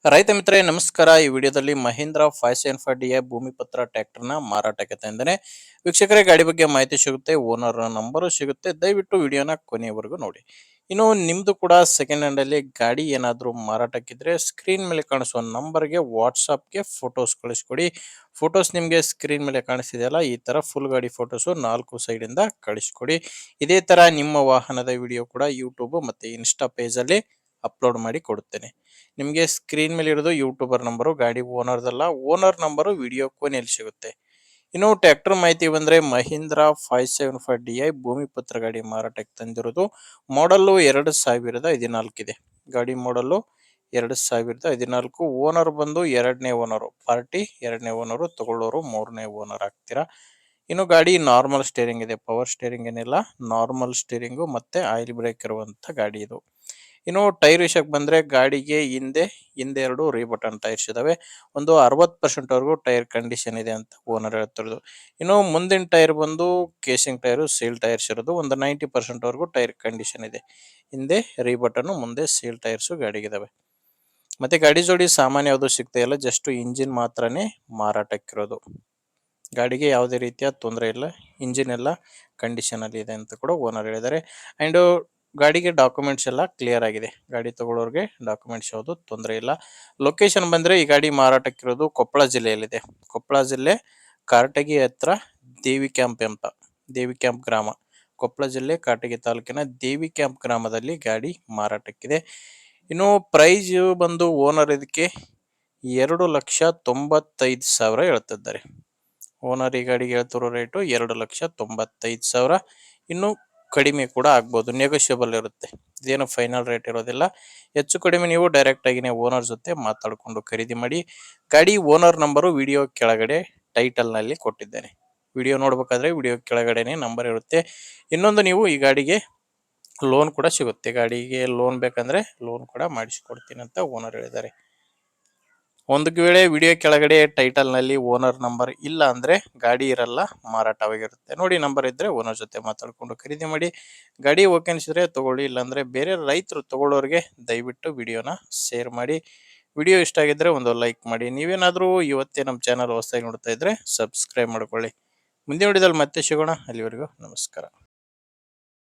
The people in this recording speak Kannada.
ರೈತ ಮಿತ್ರರೇ ನಮಸ್ಕಾರ. ಈ ವಿಡಿಯೋದಲ್ಲಿ ಮಹೀಂದ್ರ 575 ಭೂಮಿ ಪತ್ರ ಟ್ರ್ಯಾಕ್ಟರ್ನ ಮಾರಾಟಕ್ಕೆ ತಂದೇನೆ. ವೀಕ್ಷಕರೇ, ಗಾಡಿ ಬಗ್ಗೆ ಮಾಹಿತಿ ಸಿಗುತ್ತೆ, ಓನರ್ ನಂಬರು ಸಿಗುತ್ತೆ. ದಯವಿಟ್ಟು ವಿಡಿಯೋನ ಕೊನೆಯವರೆಗೂ ನೋಡಿ. ಇನ್ನು ನಿಮ್ದು ಕೂಡ ಸೆಕೆಂಡ್ ಹ್ಯಾಂಡ್ ಅಲ್ಲಿ ಗಾಡಿ ಏನಾದರೂ ಮಾರಾಟಕ್ಕಿದ್ರೆ ಸ್ಕ್ರೀನ್ ಮೇಲೆ ಕಾಣಿಸುವ ನಂಬರ್ಗೆ ವಾಟ್ಸಾಪ್ಗೆ ಫೋಟೋಸ್ ಕಳಿಸ್ಕೊಡಿ. ಫೋಟೋಸ್ ನಿಮಗೆ ಸ್ಕ್ರೀನ್ ಮೇಲೆ ಕಾಣಿಸ್ತಿದೆಯಲ್ಲ, ಈ ತರ ಫುಲ್ ಗಾಡಿ ಫೋಟೋಸು 4 ಸೈಡ್ ಇಂದ ಕಳಿಸ್ಕೊಡಿ. ಇದೇ ತರ ನಿಮ್ಮ ವಾಹನದ ವಿಡಿಯೋ ಕೂಡ ಯೂಟ್ಯೂಬ್ ಮತ್ತೆ ಇನ್ಸ್ಟಾ ಪೇಜ್ ಅಲ್ಲಿ ಅಪ್ಲೋಡ್ ಮಾಡಿ ಕೊಡುತ್ತೇನೆ. ನಿಮಗೆ ಸ್ಕ್ರೀನ್ ಮೇಲೆ ಇರೋದು ಯೂಟ್ಯೂಬರ್ ನಂಬರು, ಗಾಡಿ ಓನರ್ದಲ್ಲ. ಓನರ್ ನಂಬರು ವಿಡಿಯೋ ಕೊನೆಯಲ್ಲಿ ಸಿಗುತ್ತೆ. ಇನ್ನು ಟ್ರ್ಯಾಕ್ಟರ್ ಮಾಹಿತಿ ಬಂದ್ರೆ ಮಹೀಂದ್ರ 575 ಭೂಮಿ ಪತ್ರ ಗಾಡಿ ಮಾರಾಟಕ್ಕೆ ತಂದಿರೋದು. ಮಾಡಲ್ಲು 2014 ಇದೆ. ಗಾಡಿ ಮಾಡಲ್ಲು 2014. ಓನರ್ ಬಂದು ಎರಡನೇ ಓನರು. ಪಾರ್ಟಿ ಎರಡನೇ ಓನರು, ತಗೊಳ್ಳೋರು ಮೂರನೇ ಓನರ್ ಆಗ್ತೀರಾ. ಇನ್ನು ಗಾಡಿ ನಾರ್ಮಲ್ ಸ್ಟೇರಿಂಗ್ ಇದೆ, ಪವರ್ ಸ್ಟೇರಿಂಗ್ ಏನಿಲ್ಲ, ನಾರ್ಮಲ್ ಸ್ಟೇರಿಂಗು ಮತ್ತೆ ಆಯಿಲ್ ಬ್ರೇಕ್ ಇರುವಂತ ಗಾಡಿ ಇದು. ಇನ್ನು ಟೈರ್ ವಿಷಯಕ್ಕೆ ಬಂದ್ರೆ ಗಾಡಿಗೆ ಹಿಂದೆ ಎರಡು ರೀಬಟನ್ ಟೈರ್ಸ್ ಇದಾವೆ. ಒಂದು 60% ವರೆಗೂ ಟೈರ್ ಕಂಡೀಷನ್ ಇದೆ ಅಂತ ಓನರ್ ಹೇಳ್ತಿರೋದು. ಇನ್ನು ಮುಂದಿನ ಟೈರ್ ಬಂದು ಕೇಸಿಂಗ್ ಟೈರು, ಸೀಲ್ ಟೈರ್ಸ್ ಇರೋದು. ಒಂದು 90% ವರೆಗೂ ಟೈರ್ ಕಂಡೀಷನ್ ಇದೆ. ಹಿಂದೆ ರೀಬಟನ್, ಮುಂದೆ ಸೀಲ್ ಟೈರ್ಸ್ ಗಾಡಿಗಿದಾವೆ. ಮತ್ತೆ ಗಾಡಿ ಜೋಡಿ ಸಾಮಾನ್ಯ ಯಾವುದು ಸಿಗ್ತಾ ಇಲ್ಲ, ಜಸ್ಟ್ ಇಂಜಿನ್ ಮಾತ್ರನೇ ಮಾರಾಟಕ್ಕಿರೋದು. ಗಾಡಿಗೆ ಯಾವುದೇ ರೀತಿಯ ತೊಂದರೆ ಇಲ್ಲ, ಇಂಜಿನ್ ಎಲ್ಲ ಕಂಡೀಷನ್ ಅಲ್ಲಿ ಇದೆ ಅಂತ ಕೂಡ ಓನರ್ ಹೇಳಿದ್ದಾರೆ. ಅಂಡ್ ಗಾಡಿಗೆ ಡಾಕ್ಯುಮೆಂಟ್ಸ್ ಎಲ್ಲ ಕ್ಲಿಯರ್ ಆಗಿದೆ. ಗಾಡಿ ತಗೊಳ್ಳೋರಿಗೆ ಡಾಕ್ಯುಮೆಂಟ್ಸ್ ಯಾವುದು ತೊಂದರೆ ಇಲ್ಲ. ಲೊಕೇಶನ್ ಬಂದ್ರೆ ಈ ಗಾಡಿ ಮಾರಾಟಕ್ಕಿರೋದು ಕೊಪ್ಪಳ ಜಿಲ್ಲೆಯಲ್ಲಿದೆ. ಕೊಪ್ಪಳ ಜಿಲ್ಲೆ ಕಾರಟಗಿ ಹತ್ರ ದೇವಿ ಕ್ಯಾಂಪ್ ಅಂತ, ದೇವಿ ಕ್ಯಾಂಪ್ ಗ್ರಾಮ. ಕೊಪ್ಪಳ ಜಿಲ್ಲೆ ಕಾರಟಗಿ ತಾಲೂಕಿನ ದೇವಿ ಕ್ಯಾಂಪ್ ಗ್ರಾಮದಲ್ಲಿ ಗಾಡಿ ಮಾರಾಟಕ್ಕಿದೆ. ಇನ್ನು ಪ್ರೈಸ್ ಬಂದು ಓನರ್ ಇದಕ್ಕೆ 2,95,000 ಹೇಳ್ತಿದ್ದಾರೆ. ಓನರ್ ಈ ಗಾಡಿಗೆ ಹೇಳ್ತಿರೋ ರೇಟು 2,95,000. ಇನ್ನು ಕಡಿಮೆ ಕೂಡ ಆಗ್ಬೋದು, ನೆಗೋಷಿಯಬಲ್ ಇರುತ್ತೆ. ಇದೇನು ಫೈನಲ್ ರೇಟ್ ಇರೋದಿಲ್ಲ. ಹೆಚ್ಚು ಕಡಿಮೆ ನೀವು ಡೈರೆಕ್ಟ್ ಆಗಿನೇ ಓನರ್ ಜೊತೆ ಮಾತಾಡಿಕೊಂಡು ಖರೀದಿ ಮಾಡಿ. ಗಾಡಿ ಓನರ್ ನಂಬರು ವಿಡಿಯೋ ಕೆಳಗಡೆ ಟೈಟಲ್ ನಲ್ಲಿ ಕೊಟ್ಟಿದ್ದೇನೆ. ವಿಡಿಯೋ ನೋಡ್ಬೇಕಾದ್ರೆ ವಿಡಿಯೋ ಕೆಳಗಡೆನೆ ನಂಬರ್ ಇರುತ್ತೆ. ಇನ್ನೊಂದು, ನೀವು ಈ ಗಾಡಿಗೆ ಲೋನ್ ಕೂಡ ಸಿಗುತ್ತೆ. ಗಾಡಿಗೆ ಲೋನ್ ಬೇಕಂದ್ರೆ ಲೋನ್ ಕೂಡ ಮಾಡಿಸಿಕೊಡ್ತೀನಿ ಅಂತ ಓನರ್ ಹೇಳಿದ್ದಾರೆ. ಒಂದು ವೇಳೆ ವಿಡಿಯೋ ಕೆಳಗಡೆ ಟೈಟಲ್ ನಲ್ಲಿ ಓನರ್ ನಂಬರ್ ಇಲ್ಲ ಅಂದ್ರೆ ಗಾಡಿ ಇರಲ್ಲ, ಮಾರಾಟವಾಗಿರುತ್ತೆ. ನೋಡಿ, ನಂಬರ್ ಇದ್ರೆ ಓನರ್ ಜೊತೆ ಮಾತಾಡ್ಕೊಂಡು ಖರೀದಿ ಮಾಡಿ. ಗಾಡಿ ಓಕೆ ಅನಿಸಿದ್ರೆ ತಗೊಳ್ಳಿ, ಇಲ್ಲಾಂದ್ರೆ ಬೇರೆ ರೈತರು ತಗೊಳ್ಳೋರಿಗೆ ದಯವಿಟ್ಟು ವಿಡಿಯೋನ ಶೇರ್ ಮಾಡಿ. ವಿಡಿಯೋ ಇಷ್ಟ ಆಗಿದ್ರೆ ಒಂದು ಲೈಕ್ ಮಾಡಿ. ನೀವೇನಾದ್ರೂ ಇವತ್ತೇ ನಮ್ಮ ಚಾನಲ್ ಹೊಸದಾಗಿ ನೋಡ್ತಾ ಇದ್ರೆ ಸಬ್ಸ್ಕ್ರೈಬ್ ಮಾಡ್ಕೊಳ್ಳಿ. ಮುಂದಿನ ವಿಡಿಯೋದಲ್ಲಿ ಮತ್ತೆ ಸಿಗೋಣ. ಅಲ್ಲಿವರೆಗೂ ನಮಸ್ಕಾರ.